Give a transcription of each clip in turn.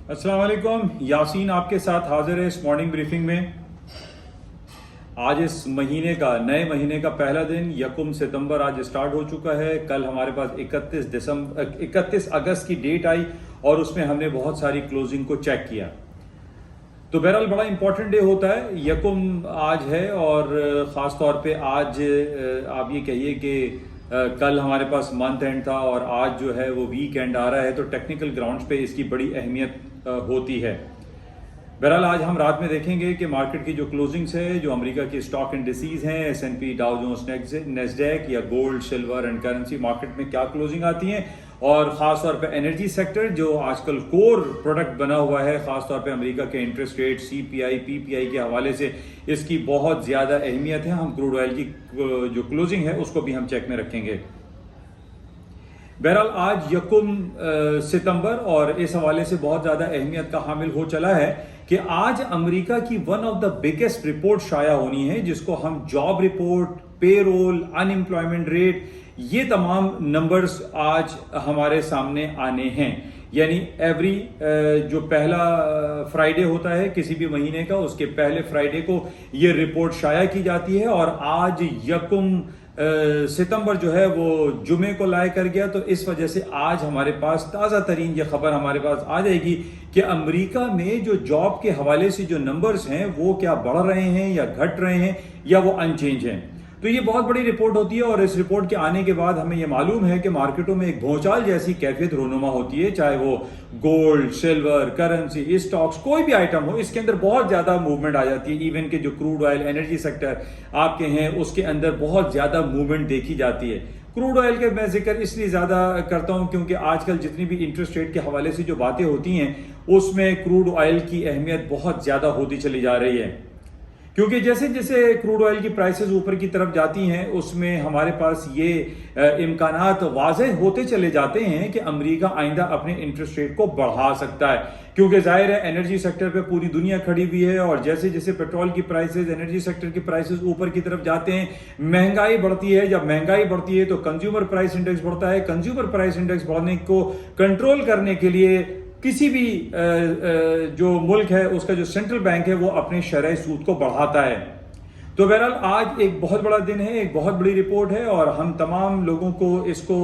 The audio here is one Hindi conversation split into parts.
अस्सलाम वालेकुम। यासीन आपके साथ हाजिर है इस मॉर्निंग ब्रीफिंग में। आज इस महीने का नए महीने का पहला दिन 1 सितंबर आज स्टार्ट हो चुका है। कल हमारे पास 31 अगस्त की डेट आई और उसमें हमने बहुत सारी क्लोजिंग को चेक किया। तो बहरहाल बड़ा इंपॉर्टेंट डे होता है। यकुम आज है और ख़ास तौर पे आज आप ये कहिए कि कल हमारे पास मंथ एंड था और आज जो है वो वीक एंड आ रहा है, तो टेक्निकल ग्राउंड्स पे इसकी बड़ी अहमियत होती है। बहरहाल आज हम रात में देखेंगे कि मार्केट की जो क्लोजिंग्स है, जो अमेरिका की स्टॉक इंडिसेस हैं, S&P, डाउ जोन्स, नेस्डैक या gold, silver and currency market में क्या क्लोजिंग आती हैं। और ख़ास तौर पे एनर्जी सेक्टर जो आजकल कोर प्रोडक्ट बना हुआ है, ख़ास तौर पे अमेरिका के इंटरेस्ट रेट, CPI, PPI के हवाले से इसकी बहुत ज़्यादा अहमियत है। हम क्रूड ऑयल की जो क्लोजिंग है उसको भी हम चेक में रखेंगे। बहरहाल आज 1 सितंबर और इस हवाले से बहुत ज़्यादा अहमियत का हामिल हो चला है कि आज अमेरिका की one of the biggest report शाया होनी है, जिसको हम job report, payroll, unemployment rate, ये तमाम नंबर्स आज हमारे सामने आने हैं। यानी एवरी जो पहला फ्राइडे होता है किसी भी महीने का, उसके पहले फ्राइडे को ये रिपोर्ट शाया की जाती है। और आज 1 सितंबर जो है वो जुमे को लाए कर गया, तो इस वजह से आज हमारे पास ताज़ा तरीन ये खबर हमारे पास आ जाएगी कि अमेरिका में जो जॉब के हवाले से जो नंबर्स हैं वो क्या बढ़ रहे हैं या घट रहे हैं या वो अनचेंज हैं। तो ये बहुत बड़ी रिपोर्ट होती है और इस रिपोर्ट के आने के बाद हमें ये मालूम है कि मार्केटों में एक भौचाल जैसी कैफियत रोनुमा होती है, चाहे वो गोल्ड, सिल्वर, करेंसी, स्टॉक्स, कोई भी आइटम हो, इसके अंदर बहुत ज्यादा मूवमेंट आ जाती है। इवन के जो क्रूड ऑयल, एनर्जी सेक्टर आपके हैं, उसके अंदर बहुत ज्यादा मूवमेंट देखी जाती है। क्रूड ऑयल के मैं जिक्र इसलिए ज्यादा करता हूं क्योंकि आजकल जितनी भी इंटरेस्ट रेट के हवाले से जो बातें होती हैं उसमें क्रूड ऑयल की अहमियत बहुत ज्यादा होती चली जा रही है। क्योंकि जैसे जैसे क्रूड ऑयल की प्राइसेस ऊपर की तरफ जाती हैं उसमें हमारे पास ये इम्कानात वाज़ेह होते चले जाते हैं कि अमेरिका आइंदा अपने इंटरेस्ट रेट को बढ़ा सकता है। क्योंकि जाहिर है एनर्जी सेक्टर पे पूरी दुनिया खड़ी हुई है और जैसे जैसे पेट्रोल की प्राइसेस, एनर्जी सेक्टर की प्राइसेस ऊपर की तरफ जाते हैं, महंगाई बढ़ती है। जब महंगाई बढ़ती है तो कंज्यूमर प्राइस इंडेक्स बढ़ता है। कंज्यूमर प्राइस इंडेक्स बढ़ने को कंट्रोल करने के लिए किसी भी जो मुल्क है उसका जो सेंट्रल बैंक है वो अपने शरह सूद को बढ़ाता है। तो बहरहाल आज एक बहुत बड़ा दिन है, एक बहुत बड़ी रिपोर्ट है और हम तमाम लोगों को इसको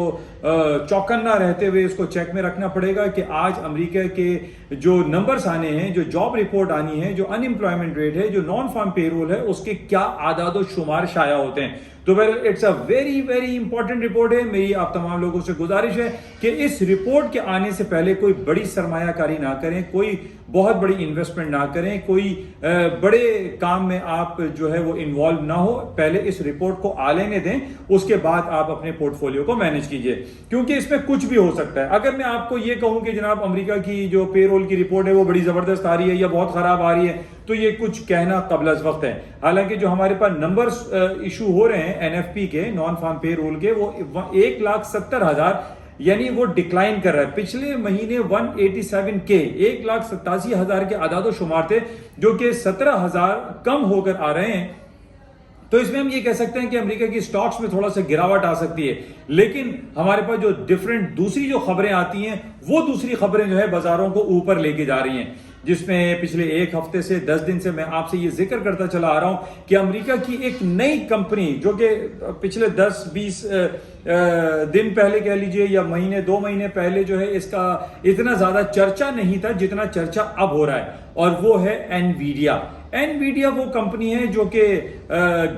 चौकन्ना रहते हुए इसको चेक में रखना पड़ेगा कि आज अमेरिका के जो नंबर्स आने हैं, जो जॉब रिपोर्ट आनी है, जो अनएम्प्लॉयमेंट रेट है, जो नॉन फार्म पेरोल है, उसके क्या आदाद शुमार शाया होते हैं। तो बहरहाल it's a very very important report है। मेरी आप तमाम लोगों से गुजारिश है कि इस रिपोर्ट के आने से पहले कोई बड़ी सरमायाकारी ना करें, कोई बहुत बड़ी इन्वेस्टमेंट ना करें, कोई बड़े काम में आप जो है वो इन्वॉल्व ना हो। पहले इस रिपोर्ट को आ लेने दें, उसके बाद आप अपने पोर्टफोलियो को मैनेज कीजिए, क्योंकि इसमें कुछ भी हो सकता है। अगर मैं आपको ये कहूं कि जनाब अमेरिका की जो पेरोल की रिपोर्ट है वो बड़ी जबरदस्त आ रही है या बहुत खराब आ रही है, तो ये कुछ कहना कबल अज़ वक्त है। हालांकि जो हमारे पास नंबर्स इशू हो रहे हैं NFP के, नॉन फार्म पेरोल के, वो 1,70,000 यानी वो डिक्लाइन कर रहा है। पिछले महीने 187 के 1,87,000 के आदाद शुमार थे जो कि 17,000 कम होकर आ रहे हैं। तो इसमें हम ये कह सकते हैं कि अमेरिका की स्टॉक्स में थोड़ा सा गिरावट आ सकती है। लेकिन हमारे पास जो डिफरेंट दूसरी जो खबरें आती हैं वो दूसरी खबरें जो है बाजारों को ऊपर लेके जा रही हैं, जिसमें पिछले एक हफ्ते से 10 दिन से मैं आपसे ये जिक्र करता चला आ रहा हूं कि अमेरिका की एक नई कंपनी जो कि पिछले 10-20 दिन पहले कह लीजिए या महीने 2 महीने पहले जो है इसका इतना ज्यादा चर्चा नहीं था जितना चर्चा अब हो रहा है, और वो है एनवीडिया। एनवीडिया वो कंपनी है जो कि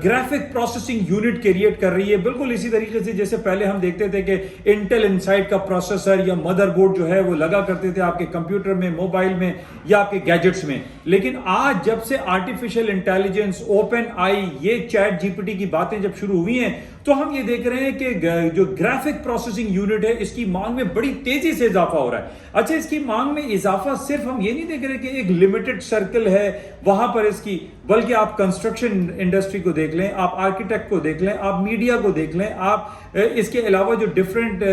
ग्राफिक प्रोसेसिंग यूनिट क्रिएट कर रही है, बिल्कुल इसी तरीके से जैसे पहले हम देखते थे कि इंटेल इनसाइड का प्रोसेसर या मदरबोर्ड जो है वो लगा करते थे आपके कंप्यूटर में, मोबाइल में या आपके गैजेट्स में। लेकिन आज जब से आर्टिफिशियल इंटेलिजेंस, ओपन आई, ये चैट जीपीटी की बातें जब शुरू हुई हैं, तो हम ये देख रहे हैं कि जो ग्राफिक प्रोसेसिंग यूनिट है इसकी मांग में बड़ी तेजी से इजाफा हो रहा है। अच्छा, इसकी मांग में इजाफा सिर्फ हम ये नहीं देख रहे कि एक लिमिटेड सर्कल है वहां पर इसकी, बल्कि आप कंस्ट्रक्शन इंडस्ट्री को देख लें, आप आर्किटेक्ट को देख लें, आप मीडिया को देख लें, आप इसके अलावा जो डिफरेंट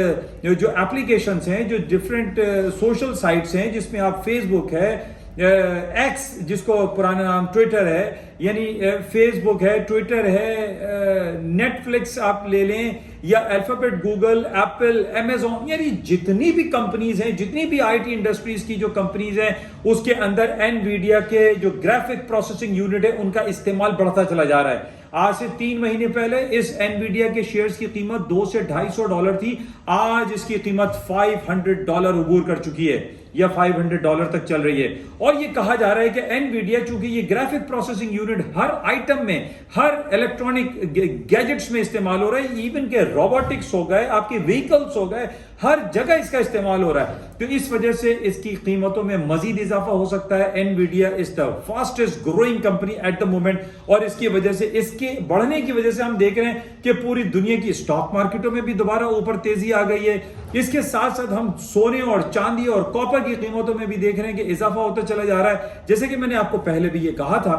जो एप्लीकेशंस हैं, जो डिफरेंट सोशल साइट्स हैं, जिसमें आप फेसबुक है, एक्स जिसको पुराना नाम ट्विटर है, यानी फेसबुक है, ट्विटर है, नेटफ्लिक्स आप ले लें, या अल्फाबेट, गूगल, एप्पल, अमेजॉन, यानी जितनी भी कंपनीज हैं, जितनी भी आईटी इंडस्ट्रीज की जो कंपनीज हैं, उसके अंदर एनवीडिया के जो ग्राफिक प्रोसेसिंग यूनिट है उनका इस्तेमाल बढ़ता चला जा रहा है। आज से 3 महीने पहले इस एनवीडिया के शेयर्स की कीमत $200 से $250 थी, आज इसकी कीमत $500 अबूर कर चुकी है या $500 तक चल रही है। और ये कहा जा रहा है कि एनवीडिया, चूंकि ये ग्राफिक प्रोसेसिंग यूनिट हर आइटम में, हर इलेक्ट्रॉनिक गैजेट्स में इस्तेमाल हो रहा है, इवन के रोबोटिक्स हो गए, आपके व्हीकल्स हो गए, हर जगह इसका इस्तेमाल हो रहा है, तो इस वजह से इसकी कीमतों में मजीद इजाफा हो सकता है। Nvidia is the fastest growing company at the moment, और इसकी वजह से, इसके बढ़ने की वजह से हम देख रहे हैं कि पूरी दुनिया की स्टॉक मार्केटों में भी दोबारा ऊपर तेजी आ गई है। इसके साथ साथ हम सोने और चांदी और कॉपर की कीमतों में भी देख रहे हैं कि इजाफा होता चला जा रहा है। जैसे कि मैंने आपको पहले भी ये कहा था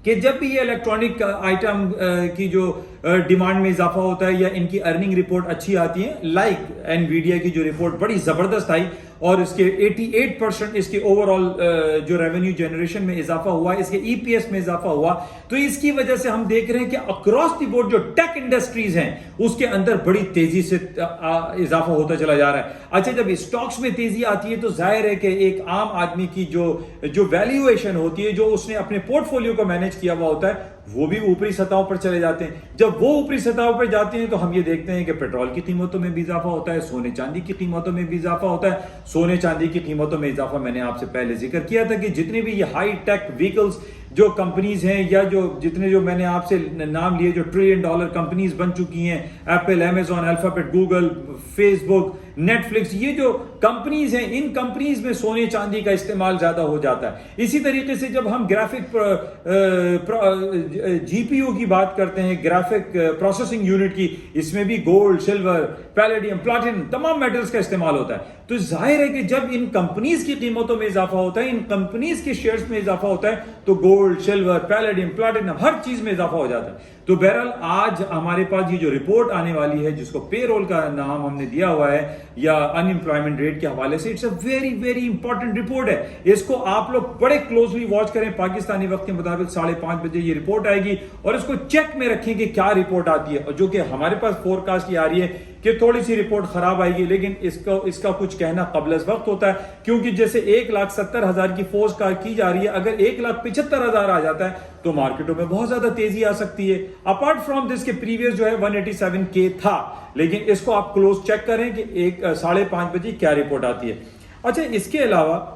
कि जब भी ये इलेक्ट्रॉनिक आइटम की जो डिमांड में इजाफा होता है या इनकी अर्निंग रिपोर्ट अच्छी आती है, लाइक एनवीडिया की जो रिपोर्ट बड़ी जबरदस्त आई और इसके 88% इसके ओवरऑल जो रेवेन्यू जनरेशन में इजाफा हुआ, इसके ईपीएस में इजाफा हुआ, तो इसकी वजह से हम देख रहे हैं कि अक्रॉस द बोर्ड जो टेक इंडस्ट्रीज हैं उसके अंदर बड़ी तेजी से इजाफा होता चला जा रहा है। अच्छा, जब स्टॉक्स में तेजी आती है तो जाहिर है कि एक आम आदमी की जो वैल्यूएशन होती है, जो उसने अपने पोर्टफोलियो को मैनेज किया हुआ होता है, वो भी ऊपरी सतहों पर चले जाते हैं। जब वो ऊपरी सतहों पर जाते हैं तो हम ये देखते हैं कि पेट्रोल की कीमतों में भी इजाफा होता है, सोने चांदी की कीमतों में भी इजाफा होता है। सोने चांदी की कीमतों में इजाफा मैंने आपसे पहले जिक्र किया था कि जितने भी ये हाई टेक व्हीकल्स जो कंपनीज हैं, या जो मैंने आपसे नाम लिए, जो $1 ट्रिलियन कंपनीज बन चुकी हैं, Apple, Amazon, alphabet, Google, Facebook, Netflix, ये जो कंपनीज हैं, इन कंपनीज में सोने चांदी का इस्तेमाल ज्यादा हो जाता है। इसी तरीके से जब हम ग्राफिक जीपीयू की बात करते हैं, ग्राफिक प्रोसेसिंग यूनिट की, इसमें भी गोल्ड, सिल्वर, पैलेडियम, प्लैटिनम, तमाम मेटल्स का इस्तेमाल होता है। तो जाहिर है कि जब इन कंपनीज की कीमतों में इजाफा होता है, इन कंपनीज के शेयर्स में इजाफा होता है, तो गोल्ड, सिल्वर, पैलेडियम, प्लैटिनम, हर चीज में इजाफा हो जाता है। तो बहरहाल आज हमारे पास ये जो रिपोर्ट आने वाली है, जिसको पेरोल का नाम हमने दिया हुआ है या अनएम्प्लॉयमेंट रेट के हवाले से, it's a very very important report है। इसको आप लोग बड़े क्लोजली वॉच करें। पाकिस्तानी वक्त के मुताबिक 5:30 बजे ये रिपोर्ट आएगी और इसको चेक में रखें कि क्या रिपोर्ट आती है, और जो कि हमारे पास फोरकास्ट ये आ रही है कि थोड़ी सी रिपोर्ट खराब आएगी, लेकिन इसका कुछ कहना कबल वक्त होता है, क्योंकि जैसे 1,70,000 की फोर्स का की जा रही है, अगर 1,75,000 आ जाता है तो मार्केटों में बहुत ज्यादा तेजी आ सकती है। अपार्ट फ्रॉम दिस के प्रीवियस जो है 187K था, लेकिन इसको आप क्लोज चेक करें कि 5:30 बजे क्या रिपोर्ट आती है। अच्छा, इसके अलावा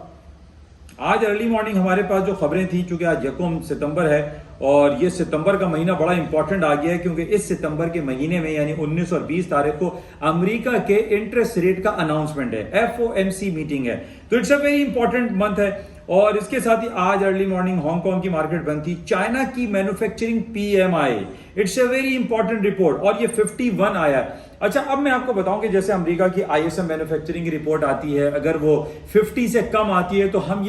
आज अर्ली मॉर्निंग हमारे पास जो खबरें थी, चूंकि आज 1 सितंबर है और ये सितंबर का महीना बड़ा इंपॉर्टेंट आ गया है, क्योंकि इस सितंबर के महीने में यानी 19 और 20 तारीख को अमेरिका के इंटरेस्ट रेट का अनाउंसमेंट है, FOMC मीटिंग है, तो it's a very important month है। और इसके साथ ही आज अर्ली मॉर्निंग हांगकांग की मार्केट बंद थी। चाइना की manufacturing PMI, it's a very important report, और ये 51 आया है। अच्छा, अब मैं आपको बताऊं कि जैसे अमेरिका की ISM मैन्युफैक्चरिंग की रिपोर्ट आती है, अगर वो 50 से कम आती है तो हमें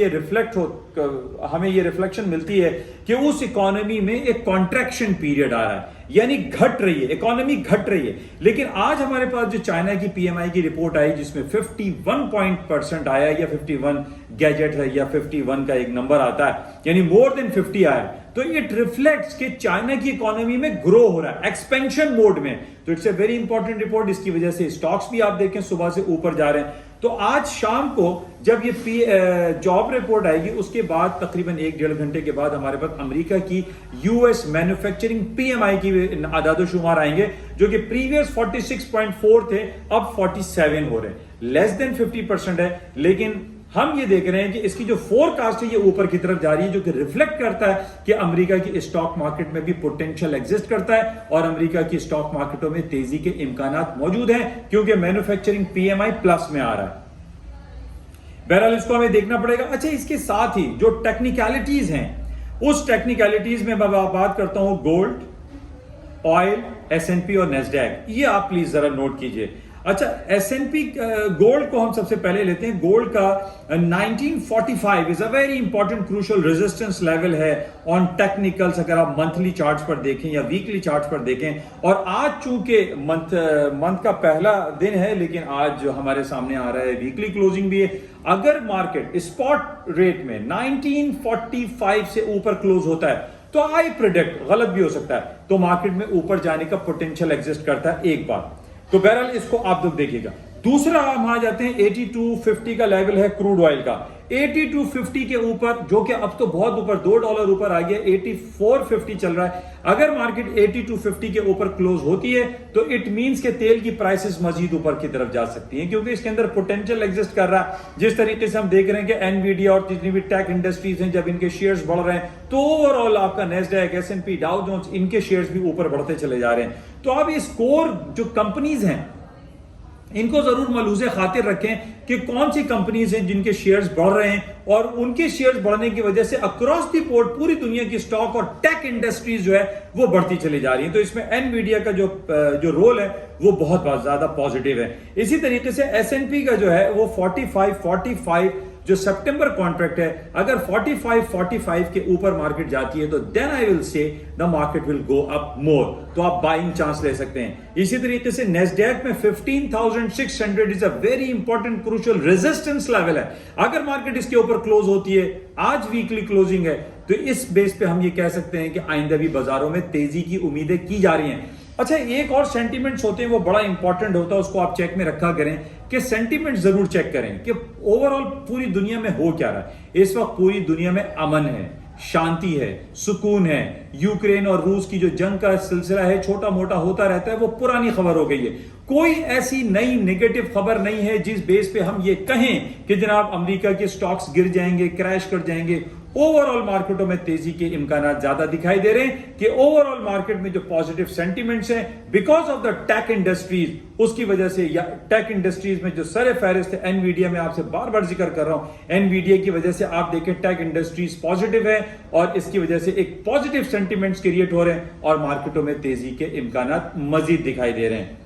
ये रिफ्लेक्शन मिलती है कि उस इकोनॉमी में एक कॉन्ट्रैक्शन पीरियड आ रहा है, यानी घट रही है, इकोनॉमी घट रही है। लेकिन आज हमारे पास जो चाइना की PMI की रिपोर्ट आई, जिसमें 51% आया, या 51 गैजेट है, या 51 का एक नंबर आता है, यानी मोर देन 50 आया, तो इट रिफ्लेक्ट्स कि चाइना की इकोनॉमी में ग्रो हो रहा है, एक्सपेंशन मोड में। तो it's a very important report. इसकी वजह से स्टॉक्स भी आप देखें सुबह से ऊपर जा रहे हैं। तो आज शाम को जब ये जॉब रिपोर्ट आएगी, उसके बाद तकरीबन 1-1.5 घंटे के बाद हमारे पास अमेरिका की US मैन्युफैक्चरिंग PMI की आदाद शुमार आएंगे, जो कि प्रीवियस 46.4 थे, अब 47 हो रहे हैं, लेस देन 50% है। लेकिन हम ये देख रहे हैं कि इसकी जो फोरकास्ट है ये ऊपर की तरफ जा रही है, जो कि रिफ्लेक्ट करता है कि अमेरिका की स्टॉक मार्केट में भी पोटेंशियल एग्जिस्ट करता है और अमेरिका की स्टॉक मार्केटों में तेजी के इम्कानात मौजूद हैं, क्योंकि मैन्युफैक्चरिंग PMI प्लस में आ रहा है। बहरहाल इसको हमें देखना पड़ेगा। अच्छा, इसके साथ ही जो टेक्निकलिटीज हैं, उस टेक्निकलिटीज में मैं बात करता हूं गोल्ड, ऑयल, S&P और नेस्डैक, ये आप प्लीज जरा नोट कीजिए। अच्छा, S&P गोल्ड को हम सबसे पहले लेते हैं। गोल्ड का 1945 is a very important crucial resistance level है ऑन टेक्निकल्स, अगर आप मंथली चार्ट्स पर देखें या वीकली चार्ट्स पर देखें। और आज चूंकि मंथ का पहला दिन है, लेकिन आज जो हमारे सामने आ रहा है वीकली क्लोजिंग भी है। अगर मार्केट स्पॉट रेट में 1945 से ऊपर क्लोज होता है तो आई प्रिडिक्ट, गलत भी हो सकता है, तो मार्केट में ऊपर जाने का पोटेंशियल एग्जिस्ट करता है एक बार। तो बहरहाल इसको आप लोग देखिएगा। दूसरा हम आ जाते हैं 8250 का लेवल है क्रूड ऑयल का। 8250 के ऊपर, जो कि अब तो बहुत ऊपर $2 ऊपर आ गया, 8450 चल रहा है। अगर मार्केट 8250 के ऊपर क्लोज होती है तो इट मींस के तेल की प्राइसेस मजीद ऊपर की तरफ जा सकती हैं, क्योंकि इसके अंदर पोटेंशियल एग्जिस्ट कर रहा है। जिस तरीके से हम देख रहे हैं कि एनवीडिया और जितनी भी टेक इंडस्ट्रीज हैं, जब इनके शेयर्स बढ़ रहे हैं तो ओवरऑल आपका नेस्डैक, S&P, डाउ जोन्स, इनके शेयर्स भी ऊपर बढ़ते चले जा रहे हैं। तो अब इस कोर जो कंपनीज हैं इनको जरूर मलूज़े खातिर रखें कि कौन सी कंपनीज हैं जिनके शेयर्स बढ़ रहे हैं, और उनके शेयर्स बढ़ने की वजह से अक्रॉस द बोर्ड पूरी दुनिया की स्टॉक और टेक इंडस्ट्रीज जो है वो बढ़ती चली जा रही है। तो इसमें एनवीडिया का जो रोल है वो बहुत ज्यादा पॉजिटिव है। इसी तरीके से S&P का जो है वो 45 जो सितंबर कॉन्ट्रैक्ट है, अगर 45 के ऊपर मार्केट जाती है तो then I will say the market will go up more, तो आप बाइंग चांस ले सकते हैं। इसी तरीके से नेस्डैक में 15,600 is a very important crucial resistance level है। अगर मार्केट इसके ऊपर क्लोज होती है, आज वीकली क्लोजिंग है, तो इस बेस पे हम ये कह सकते हैं कि आइंदा भी बाजारों में तेजी की उम्मीदें की जा रही हैं। अच्छा, एक और सेंटीमेंट्स होते हैं वो बड़ा इंपॉर्टेंट होता है, उसको आप चेक में रखा करें कि सेंटीमेंट जरूर चेक करें कि ओवरऑल पूरी दुनिया में हो क्या रहा है। इस वक्त पूरी दुनिया में अमन है, शांति है, सुकून है। यूक्रेन और रूस की जो जंग का सिलसिला है छोटा मोटा होता रहता है, वो पुरानी खबर हो गई है। कोई ऐसी नई नेगेटिव खबर नहीं है जिस बेस पे हम ये कहें कि जनाब अमेरिका के स्टॉक्स गिर जाएंगे, क्रैश कर जाएंगे। ओवरऑल मार्केटों में तेजी के इम्कान ज्यादा दिखाई दे रहे हैं कि ओवरऑल मार्केट में जो पॉजिटिव सेंटिमेंट्स हैं because of the tech industries, उसकी वजह से, या टेक इंडस्ट्रीज में जो सर फहरिस्त है, एनवीडिया में आपसे बार बार जिक्र कर रहा हूं, एनवीडिया की वजह से आप देखें टेक इंडस्ट्रीज पॉजिटिव है और इसकी वजह से एक पॉजिटिव सेंटिमेंट्स क्रिएट हो रहे हैं और मार्केटों में तेजी के इम्कान मजीद दिखाई दे रहे हैं।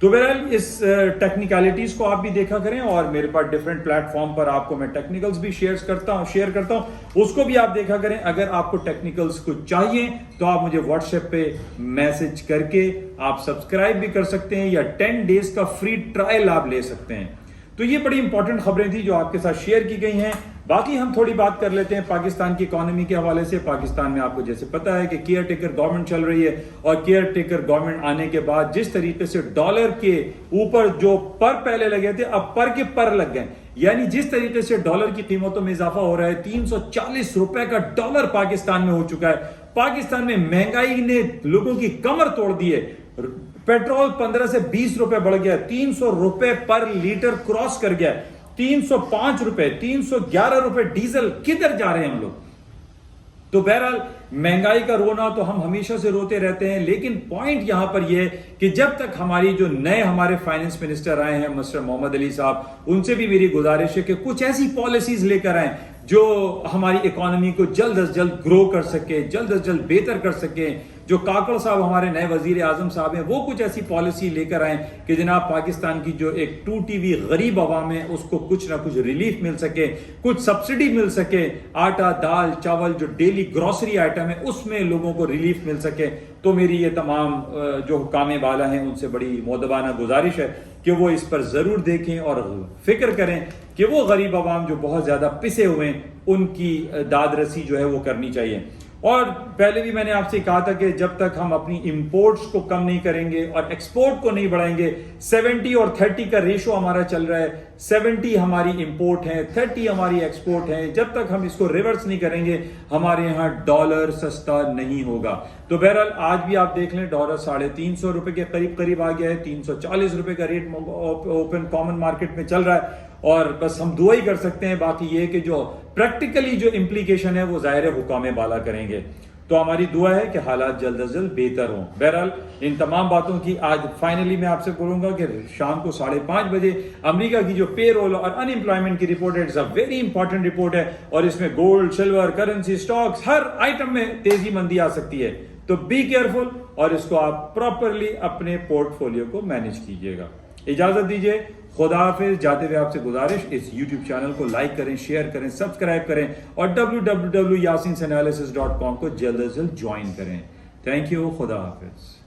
तो बहरहाल इस टेक्निकलिटीज को आप भी देखा करें, और मेरे पास डिफरेंट प्लेटफॉर्म पर आपको मैं टेक्निकल्स भी शेयर करता हूं, उसको भी आप देखा करें। अगर आपको टेक्निकल्स कुछ चाहिए तो आप मुझे व्हाट्सएप पे मैसेज करके आप सब्सक्राइब भी कर सकते हैं, या 10 डेज का फ्री ट्रायल आप ले सकते हैं। तो ये बड़ी इंपॉर्टेंट खबरें थी जो आपके साथ शेयर की गई हैं। बाकी हम थोड़ी बात कर लेते हैं पाकिस्तान की इकोनॉमी के हवाले से। पाकिस्तान में आपको जैसे पता है कि केयर टेकर गवर्नमेंट चल रही है, और केयर टेकर गवर्नमेंट आने के बाद जिस तरीके से डॉलर के ऊपर जो पर पहले लगे थे, अब पर के पर लग गए। यानी जिस तरीके से डॉलर की कीमतों में इजाफा हो रहा है, 340 रुपए का डॉलर पाकिस्तान में हो चुका है। पाकिस्तान में महंगाई ने लोगों की कमर तोड़ दी है। पेट्रोल 15 से 20 रुपए बढ़ गया, 300 रुपए पर लीटर क्रॉस कर गया, 305 रुपए, 311 रुपए डीजल। किधर जा रहे हैं हम लोग? तो बहरहाल महंगाई का रोना तो हम हमेशा से रोते रहते हैं, लेकिन पॉइंट यहां पर यह है कि जब तक हमारी जो नए हमारे फाइनेंस मिनिस्टर आए हैं मिस्टर मोहम्मद अली साहब, उनसे भी मेरी गुजारिश है कि कुछ ऐसी पॉलिसीज लेकर आए जो हमारी इकोनॉमी को जल्द अज जल्द ग्रो कर सके, जल्द अज जल्द बेहतर कर सके। जो काकड़ साहब हमारे नए वजीर आजम साहब हैं, वो कुछ ऐसी पॉलिसी लेकर आए कि जनाब पाकिस्तान की जो एक टूटी हुई गरीब आवाम है उसको कुछ ना कुछ रिलीफ मिल सके, कुछ सब्सिडी मिल सके, आटा, दाल, चावल, जो डेली ग्रोसरी आइटम है उसमें लोगों को रिलीफ मिल सके। तो मेरी ये तमाम जो हुकामे वाला हैं उनसे बड़ी मोदबाना गुजारिश है कि वो इस पर जरूर देखें और फिक्र करें कि वो गरीब आवाम जो बहुत ज्यादा पिसे हुए हैं उनकी दाद रसी जो है वो करनी चाहिए। और पहले भी मैंने आपसे कहा था कि जब तक हम अपनी इंपोर्ट्स को कम नहीं करेंगे और एक्सपोर्ट को नहीं बढ़ाएंगे, 70 और 30 का रेशो हमारा चल रहा है, 70 हमारी इंपोर्ट है, 30 हमारी एक्सपोर्ट है, जब तक हम इसको रिवर्स नहीं करेंगे हमारे यहाँ डॉलर सस्ता नहीं होगा। तो बहरहाल आज भी आप देख लें डॉलर 350 रुपए के करीब आ गया है, 340 रुपए का रेट ओपन कॉमन मार्केट में चल रहा है। और बस हम दुआ ही कर सकते हैं, बाकी ये कि जो प्रैक्टिकली जो इंप्लीकेशन है वो जाहिर है हुकामे बाला करेंगे। तो हमारी दुआ है कि हालात जल्द अज जल्द बेहतर हों। बहरहाल इन तमाम बातों की आज फाइनली मैं आपसे बोलूंगा कि शाम को 5:30 बजे अमेरिका की जो पे रोल और अनएम्प्लॉयमेंट की रिपोर्ट है, it's a very important report है, और इसमें गोल्ड, सिल्वर, करेंसी, स्टॉक्स, हर आइटम में तेजी मंदी आ सकती है। तो बी केयरफुल और इसको आप प्रॉपरली अपने पोर्टफोलियो को मैनेज कीजिएगा। इजाजत दीजिए, खुदा हाफिज। जाते हुए आपसे गुजारिश, इस YouTube चैनल को लाइक करें, शेयर करें, सब्सक्राइब करें और www.yasinanalysis.com को जल्द से जल्द ज्वाइन करें। थैंक यू, खुदा हाफिज।